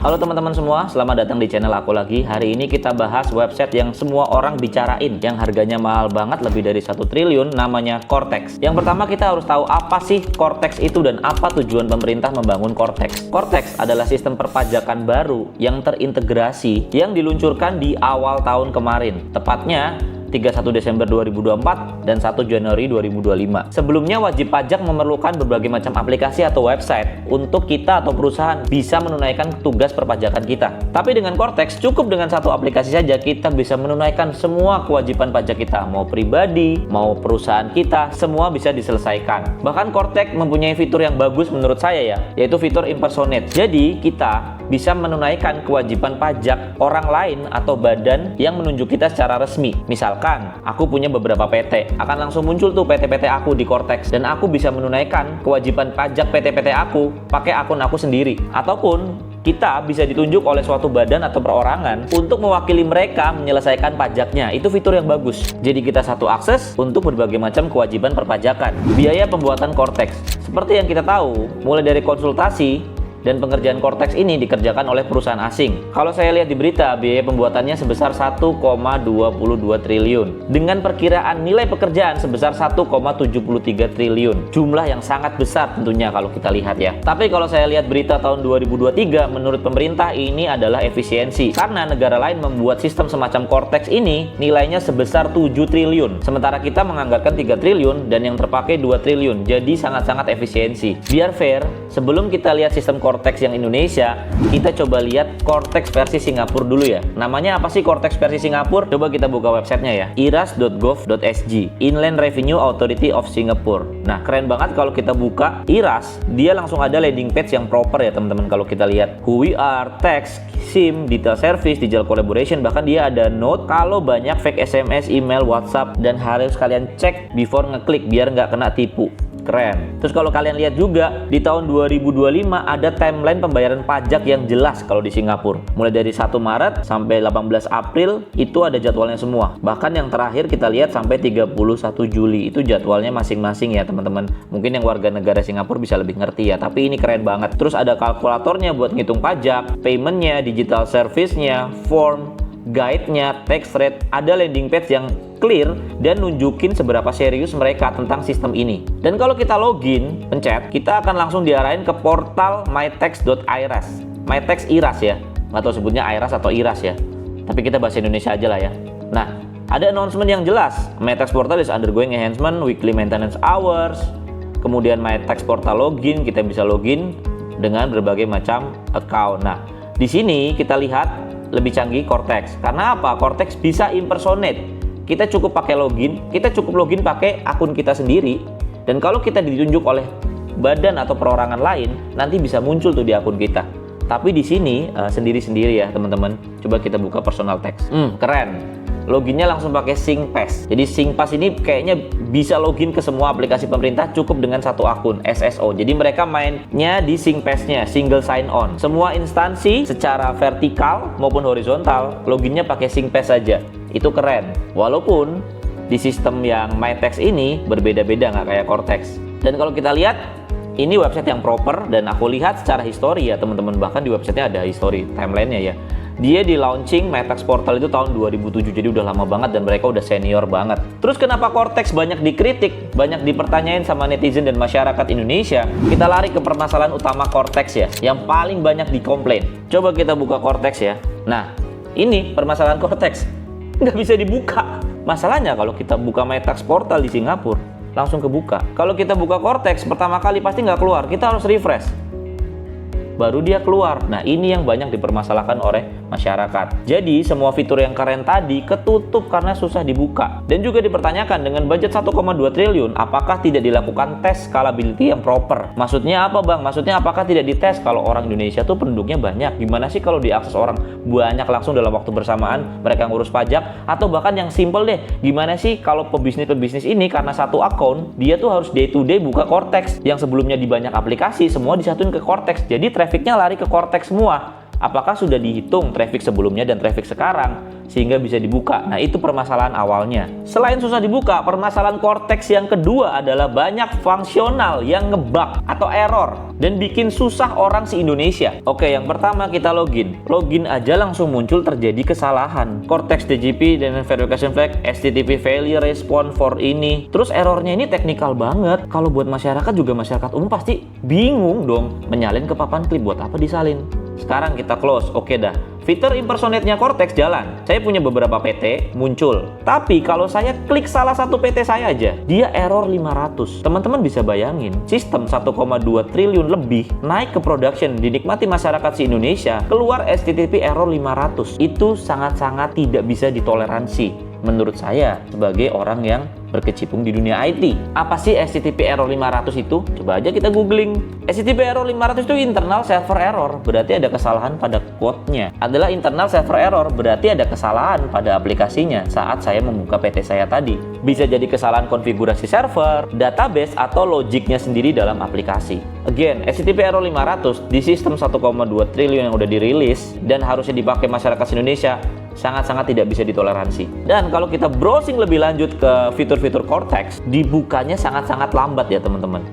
Halo teman-teman semua, selamat datang di channel aku lagi. Hari ini kita bahas website yang semua orang bicarain, yang harganya mahal banget, lebih dari 1 triliun, namanya Cortex. Yang pertama kita harus tahu apa sih Cortex itu dan apa tujuan pemerintah membangun Cortex. Cortex adalah sistem perpajakan baru yang terintegrasi yang diluncurkan di awal tahun kemarin, tepatnya 31 Desember 2024 dan 1 Januari 2025. Sebelumnya wajib pajak memerlukan berbagai macam aplikasi atau website untuk kita atau perusahaan bisa menunaikan tugas perpajakan kita. Tapi dengan Cortex cukup dengan satu aplikasi saja kita bisa menunaikan semua kewajiban pajak kita, mau pribadi, mau perusahaan kita, semua bisa diselesaikan. Bahkan Cortex mempunyai fitur yang bagus menurut saya ya, yaitu fitur impersonate. Jadi kita bisa menunaikan kewajiban pajak orang lain atau badan yang menunjuk kita secara resmi. Misalkan aku punya beberapa PT, akan langsung muncul tuh PT-PT aku di Cortex dan aku bisa menunaikan kewajiban pajak PT-PT aku pakai akun aku sendiri. Ataupun kita bisa ditunjuk oleh suatu badan atau perorangan untuk mewakili mereka menyelesaikan pajaknya. Itu fitur yang bagus. Jadi kita satu akses untuk berbagai macam kewajiban perpajakan. Biaya pembuatan Cortex, seperti yang kita tahu, mulai dari konsultasi dan pengerjaan Cortex ini dikerjakan oleh perusahaan asing. Kalau saya lihat di berita, biaya pembuatannya sebesar 1,22 triliun dengan perkiraan nilai pekerjaan sebesar 1,73 triliun. Jumlah yang sangat besar tentunya kalau kita lihat ya. Tapi kalau saya lihat berita tahun 2023, menurut pemerintah ini adalah efisiensi. Karena negara lain membuat sistem semacam Cortex ini nilainya sebesar 7 triliun. Sementara kita menganggarkan 3 triliun dan yang terpakai 2 triliun. Jadi sangat-sangat efisiensi. Biar fair, sebelum kita lihat sistem Cortex yang Indonesia, kita coba lihat Cortex versi Singapura dulu ya. Namanya apa sih Cortex versi Singapura? Coba kita buka websitenya ya, iras.gov.sg, Inland Revenue Authority of Singapore. Nah, keren banget kalau kita buka IRAS, dia langsung ada landing page yang proper ya teman-teman. Kalau kita lihat who we are, tax, SIM, detail service, digital collaboration, bahkan dia ada note kalau banyak fake SMS, email, WhatsApp, dan harus kalian cek before ngeklik biar nggak kena tipu. Keren. Terus kalau kalian lihat juga di tahun 2025 ada timeline pembayaran pajak yang jelas kalau di Singapura. Mulai dari 1 Maret sampai 18 April itu ada jadwalnya semua. Bahkan yang terakhir kita lihat sampai 31 Juli itu jadwalnya masing-masing ya teman-teman. Mungkin yang warga negara Singapura bisa lebih ngerti ya, tapi ini keren banget. Terus ada kalkulatornya buat ngitung pajak, paymentnya, digital service-nya, form, guide-nya, tax rate, ada landing page yang clear dan nunjukin seberapa serius mereka tentang sistem ini. Dan kalau kita login, pencet, kita akan langsung diarahin ke portal mytax.iras. Mytax IRAS ya, atau sebutnya IRAS atau IRAS ya. Tapi kita bahasa Indonesia aja lah ya. Nah, ada announcement yang jelas. MyTax portal is undergoing enhancement, weekly maintenance hours. Kemudian MyTax portal login, kita bisa login dengan berbagai macam account. Nah, di sini kita lihat lebih canggih Cortex. Karena apa? Cortex bisa impersonate. Kita cukup pakai login, kita cukup login pakai akun kita sendiri. Dan kalau kita ditunjuk oleh badan atau perorangan lain, nanti bisa muncul tuh di akun kita. Tapi di sini sendiri-sendiri ya teman-teman. Coba kita buka personal tax. Keren. Loginnya langsung pakai SingPass. Jadi SingPass ini kayaknya bisa login ke semua aplikasi pemerintah cukup dengan satu akun SSO. Jadi mereka mainnya di SingPass-nya, single sign on. Semua instansi secara vertikal maupun horizontal loginnya pakai SingPass saja. Itu keren. Walaupun di sistem yang MyTax ini berbeda-beda nggak kayak Cortex. Dan kalau kita lihat ini website yang proper dan aku lihat secara histori ya teman-teman. Bahkan di websitenya ada histori timelinenya ya. Dia di launching MyTax portal itu tahun 2007, jadi udah lama banget dan mereka udah senior banget. Terus kenapa Cortex banyak dikritik, banyak dipertanyain sama netizen dan masyarakat Indonesia? Kita lari ke permasalahan utama Cortex ya, yang paling banyak dikomplain. Coba kita buka Cortex ya. Nah, ini permasalahan Cortex. Nggak bisa dibuka. Masalahnya kalau kita buka MyTax portal di Singapura, langsung kebuka. Kalau kita buka Cortex, pertama kali pasti nggak keluar. Kita harus refresh. Baru dia keluar. Nah, ini yang banyak dipermasalahkan oleh masyarakat. Jadi, semua fitur yang keren tadi ketutup karena susah dibuka. Dan juga dipertanyakan dengan budget 1,2 triliun, apakah tidak dilakukan tes scalability yang proper? Maksudnya apa, Bang? Maksudnya apakah tidak dites kalau orang Indonesia tuh penduduknya banyak? Gimana sih kalau diakses orang banyak langsung dalam waktu bersamaan, mereka ngurus pajak? Atau bahkan yang simple deh, gimana sih kalau pebisnis-pebisnis ini karena satu akun, dia tuh harus day to day buka Cortex yang sebelumnya di banyak aplikasi, semua disatuin ke Cortex. Jadi trafficnya lari ke Cortex semua. Apakah sudah dihitung traffic sebelumnya dan traffic sekarang sehingga bisa dibuka? Nah, itu permasalahan awalnya. Selain susah dibuka, permasalahan Cortex yang kedua adalah banyak fungsional yang ngebug atau error dan bikin susah orang se-Indonesia. Oke, yang pertama kita login. Login aja langsung muncul terjadi kesalahan. Cortex DGP dan verification flag, HTTP failure response for ini. Terus errornya ini teknikal banget. Kalau buat masyarakat juga, masyarakat umum pasti bingung dong. Menyalin ke papan klip, buat apa disalin? Sekarang kita close. Oke dah. Fitur impersonate-nya Cortex jalan. Saya punya beberapa PT muncul. Tapi kalau saya klik salah satu PT saya aja, dia error 500. Teman-teman bisa bayangin, sistem 1,2 triliun lebih naik ke production, dinikmati masyarakat se-Indonesia, keluar HTTP error 500. Itu sangat-sangat tidak bisa ditoleransi menurut saya sebagai orang yang berkecimpung di dunia IT. Apa sih HTTP error 500 itu? Coba aja kita googling. HTTP error 500 itu internal server error, berarti ada kesalahan pada code-nya. Adalah internal server error, berarti ada kesalahan pada aplikasinya saat saya membuka PT saya tadi. Bisa jadi kesalahan konfigurasi server, database, atau logiknya sendiri dalam aplikasi. Again, HTTP error 500 di sistem 1,2 triliun yang udah dirilis dan harusnya dipakai masyarakat Indonesia sangat-sangat tidak bisa ditoleransi. Dan kalau kita browsing lebih lanjut ke fitur-fitur Cortex, dibukanya sangat-sangat lambat ya teman-teman.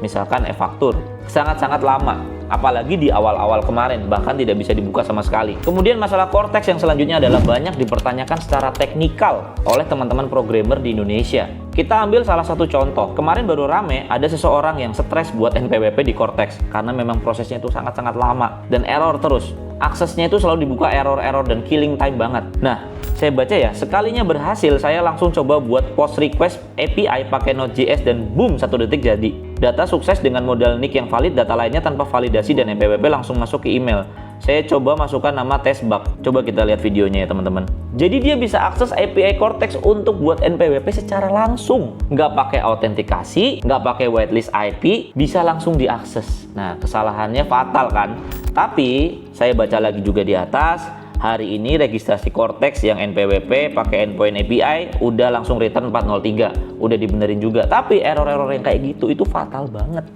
Misalkan e-faktur, sangat-sangat lama. Apalagi di awal-awal kemarin, bahkan tidak bisa dibuka sama sekali. Kemudian masalah Cortex yang selanjutnya adalah banyak dipertanyakan secara teknikal oleh teman-teman programmer di Indonesia. Kita ambil salah satu contoh. Kemarin baru rame ada seseorang yang stres buat NPWP di Cortex karena memang prosesnya itu sangat-sangat lama dan error terus. Aksesnya itu selalu dibuka error-error dan killing time banget. Nah, saya baca ya, sekalinya berhasil, saya langsung coba buat post request API pakai Node.js dan boom, 1 detik jadi. Data sukses dengan modal nick yang valid, data lainnya tanpa validasi dan NPWP langsung masuk ke email. Saya coba masukkan nama test bug. Coba kita lihat videonya ya teman-teman. Jadi dia bisa akses API Cortex untuk buat NPWP secara langsung. Nggak pakai autentikasi, nggak pakai whitelist IP, bisa langsung diakses. Nah, kesalahannya fatal kan? Tapi, saya baca lagi juga di atas, hari ini registrasi Cortex yang NPWP pakai endpoint API udah langsung return 403. Udah dibenerin juga. Tapi error-error yang kayak gitu itu fatal banget.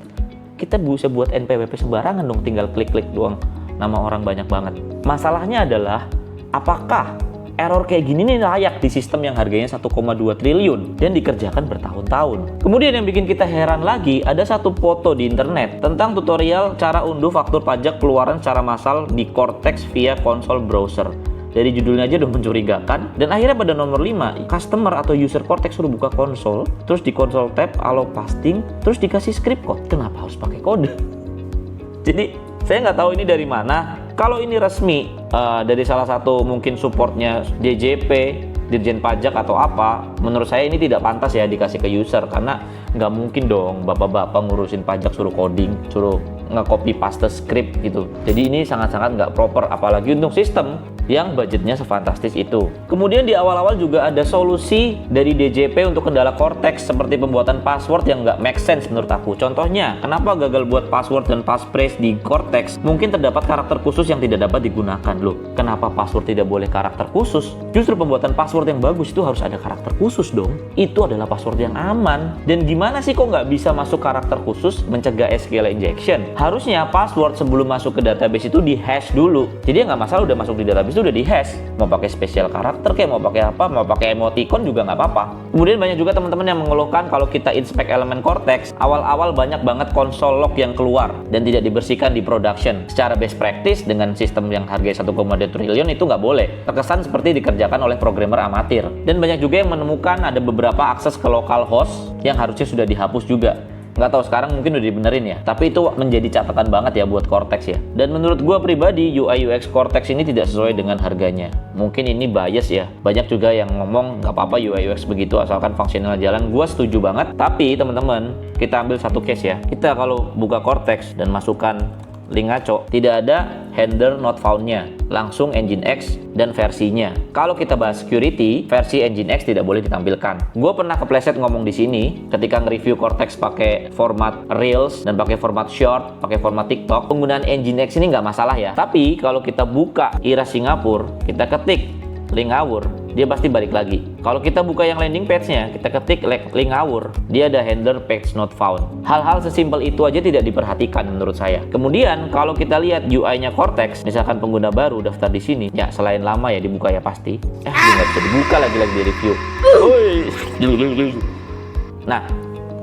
Kita bisa buat NPWP sembarangan dong, tinggal klik-klik doang. Nama orang banyak banget. Masalahnya adalah apakah error kayak gini nih layak di sistem yang harganya 1,2 triliun dan dikerjakan bertahun-tahun. Kemudian yang bikin kita heran lagi, ada satu foto di internet tentang tutorial cara unduh faktur pajak keluaran secara massal di Cortex via konsol browser. Dari judulnya aja udah mencurigakan. Dan akhirnya pada nomor 5, customer atau user Cortex suruh buka konsol, terus di konsol tab allow pasting, terus dikasih script code. Kenapa harus pakai kode? Jadi saya nggak tahu ini dari mana. Kalau ini resmi dari salah satu mungkin supportnya DJP, Dirjen Pajak atau apa, menurut saya ini tidak pantas ya dikasih ke user, karena nggak mungkin dong bapak-bapak ngurusin pajak suruh coding, suruh nge-copy paste script gitu. Jadi ini sangat-sangat nggak proper, apalagi untuk sistem yang budgetnya sefantastis itu. Kemudian di awal-awal juga ada solusi dari DJP untuk kendala Cortex seperti pembuatan password yang nggak make sense menurut aku. Contohnya, kenapa gagal buat password dan passphrase di Cortex? Mungkin terdapat karakter khusus yang tidak dapat digunakan. Loh, kenapa password tidak boleh karakter khusus? Justru pembuatan password yang bagus itu harus ada karakter khusus dong. Itu adalah password yang aman. Dan gimana sih kok nggak bisa masuk karakter khusus mencegah SQL injection? Harusnya password sebelum masuk ke database itu di hash dulu. Jadi nggak masalah udah masuk di database itu udah di hash, mau pakai spesial karakter kayak mau pakai apa, mau pakai emoticon juga nggak apa-apa. Kemudian banyak juga teman-teman yang mengeluhkan kalau kita inspect elemen Cortex, awal-awal banyak banget konsol log yang keluar dan tidak dibersihkan di production. Secara best practice dengan sistem yang harganya 1,2 triliun itu nggak boleh. Terkesan seperti dikerjakan oleh programmer amatir. Dan banyak juga yang menemukan ada beberapa akses ke localhost yang harusnya sudah dihapus juga. Nggak tahu sekarang mungkin udah dibenerin ya, tapi itu menjadi catatan banget ya buat Cortex ya. Dan menurut gua pribadi UI UX Cortex ini tidak sesuai dengan harganya. Mungkin ini bias ya, banyak juga yang ngomong nggak apa-apa UI UX begitu asalkan fungsional jalan. Gua setuju banget, tapi teman-teman kita ambil satu case ya. Kita kalau buka Cortex dan masukkan link ngaco, tidak ada handler not found-nya, langsung Nginx dan versinya. Kalau kita bahas security, versi Nginx tidak boleh ditampilkan. Gue pernah kepleset ngomong di sini ketika nge-review Cortex pakai format Reels dan pakai format Short, pakai format TikTok. Penggunaan Nginx ini nggak masalah ya. Tapi kalau kita buka IRAS Singapura, kita ketik link ngawur, dia pasti balik lagi. Kalau kita buka yang landing page-nya, kita ketik link ngawur, dia ada handler page not found. Hal-hal sesimpel itu aja tidak diperhatikan menurut saya. Kemudian kalau kita lihat UI-nya Cortex, misalkan pengguna baru daftar di sini, ya selain lama ya dibuka ya pasti. Dia nggak bisa dibuka lagi di review. Nah,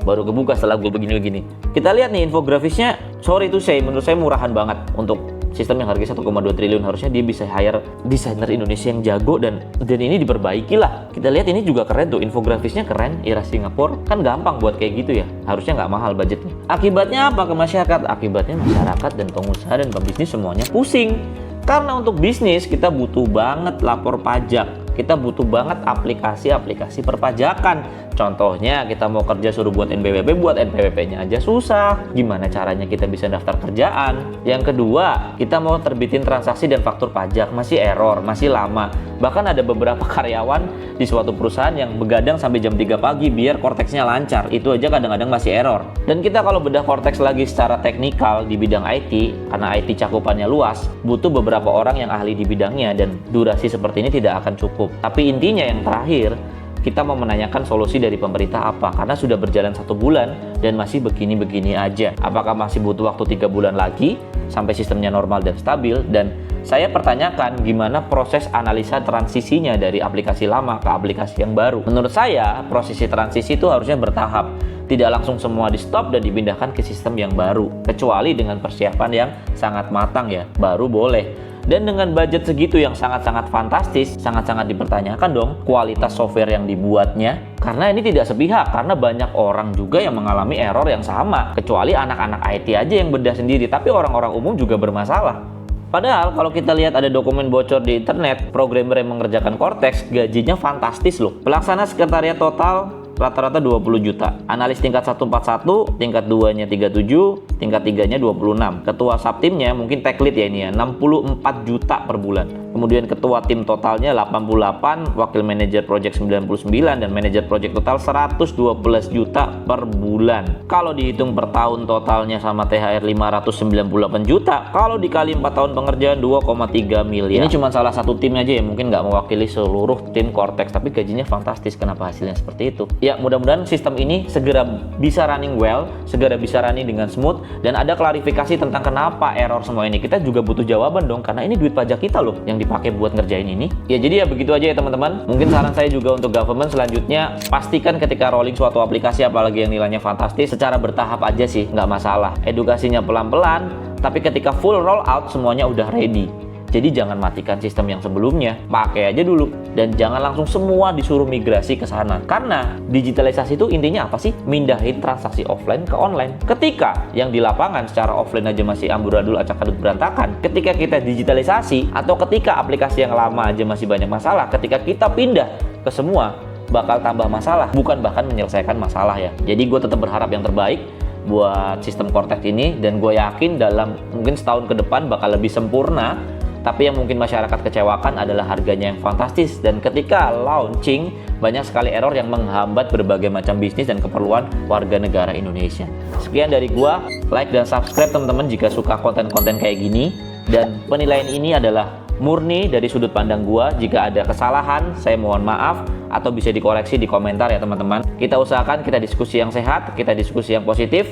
baru kebuka setelah gue begini-begini. Kita lihat nih infografisnya, sorry to say, menurut saya murahan banget untuk sistem yang harganya 1,2 triliun. Harusnya dia bisa hire desainer Indonesia yang jago dan ini diperbaiki lah. Kita lihat ini juga keren tuh, infografisnya keren, IRA Singapura, kan gampang buat kayak gitu ya. Harusnya nggak mahal budgetnya. Akibatnya apa ke masyarakat? Akibatnya masyarakat dan pengusaha dan pebisnis semuanya pusing. Karena untuk bisnis kita butuh banget lapor pajak. Kita butuh banget aplikasi-aplikasi perpajakan. Contohnya kita mau kerja suruh buat NPWP, buat NPWP-nya aja susah. Gimana caranya kita bisa daftar kerjaan? Yang kedua, kita mau terbitin transaksi dan faktur pajak, masih error, masih lama. Bahkan ada beberapa karyawan di suatu perusahaan yang begadang sampai jam 3 pagi biar Cortex-nya lancar. Itu aja kadang-kadang masih error. Dan kita kalau bedah Cortex lagi secara teknikal di bidang IT, karena IT cakupannya luas, butuh beberapa orang yang ahli di bidangnya dan durasi seperti ini tidak akan cukup. Tapi intinya yang terakhir, kita mau menanyakan solusi dari pemerintah apa, karena sudah berjalan 1 bulan dan masih begini-begini aja. Apakah masih butuh waktu 3 bulan lagi sampai sistemnya normal dan stabil? Dan saya pertanyakan gimana proses analisa transisinya dari aplikasi lama ke aplikasi yang baru. Menurut saya prosesi transisi itu harusnya bertahap, tidak langsung semua di stop dan dipindahkan ke sistem yang baru, kecuali dengan persiapan yang sangat matang ya, baru boleh. Dan dengan budget segitu yang sangat-sangat fantastis, sangat-sangat dipertanyakan dong kualitas software yang dibuatnya. Karena ini tidak sepihak, karena banyak orang juga yang mengalami error yang sama. Kecuali anak-anak IT aja yang bedah sendiri, tapi orang-orang umum juga bermasalah. Padahal kalau kita lihat ada dokumen bocor di internet, programmer yang mengerjakan Cortex gajinya fantastis loh. Pelaksana sekretariat total rata-rata 20 juta. Analis tingkat 141, tingkat 2-nya 37, tingkat 3-nya 26. Ketua subtimnya mungkin tech lead ya ini ya, 64 juta per bulan. Kemudian ketua tim totalnya 88, wakil manajer project 99, dan manajer project total 112 juta per bulan. Kalau dihitung per tahun totalnya sama THR 598 juta, kalau dikali 4 tahun pengerjaan 2,3 miliar. Ini cuma salah satu tim aja ya, mungkin nggak mewakili seluruh tim Cortex, tapi gajinya fantastis. Kenapa hasilnya seperti itu? Ya mudah-mudahan sistem ini segera bisa running well, segera bisa running dengan smooth, dan ada klarifikasi tentang kenapa error semua ini. Kita juga butuh jawaban dong, karena ini duit pajak kita loh yang dipakai buat ngerjain ini. Ya jadi ya begitu aja ya teman-teman. Mungkin saran saya juga untuk government selanjutnya, pastikan ketika rolling suatu aplikasi apalagi yang nilainya fantastis, secara bertahap aja sih, nggak masalah. Edukasinya pelan-pelan, tapi ketika full roll out semuanya udah ready. Jadi jangan matikan sistem yang sebelumnya, pakai aja dulu, dan jangan langsung semua disuruh migrasi ke sana. Karena digitalisasi itu intinya apa sih? Mindahin transaksi offline ke online. Ketika yang di lapangan secara offline aja masih amburadul, acak-adut, berantakan, ketika kita digitalisasi atau ketika aplikasi yang lama aja masih banyak masalah, ketika kita pindah ke semua bakal tambah masalah, bukan bahkan menyelesaikan masalah ya. Jadi gue tetap berharap yang terbaik buat sistem Cortex ini, dan gue yakin dalam mungkin setahun ke depan bakal lebih sempurna. Tapi yang mungkin masyarakat kecewakan adalah harganya yang fantastis, dan ketika launching banyak sekali error yang menghambat berbagai macam bisnis dan keperluan warga negara Indonesia. Sekian dari gua, like dan subscribe teman-teman jika suka konten-konten kayak gini, dan penilaian ini adalah murni dari sudut pandang gua. Jika ada kesalahan, saya mohon maaf, atau bisa dikoreksi di komentar ya teman-teman. Kita usahakan kita diskusi yang sehat, kita diskusi yang positif,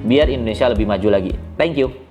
biar Indonesia lebih maju lagi. Thank you.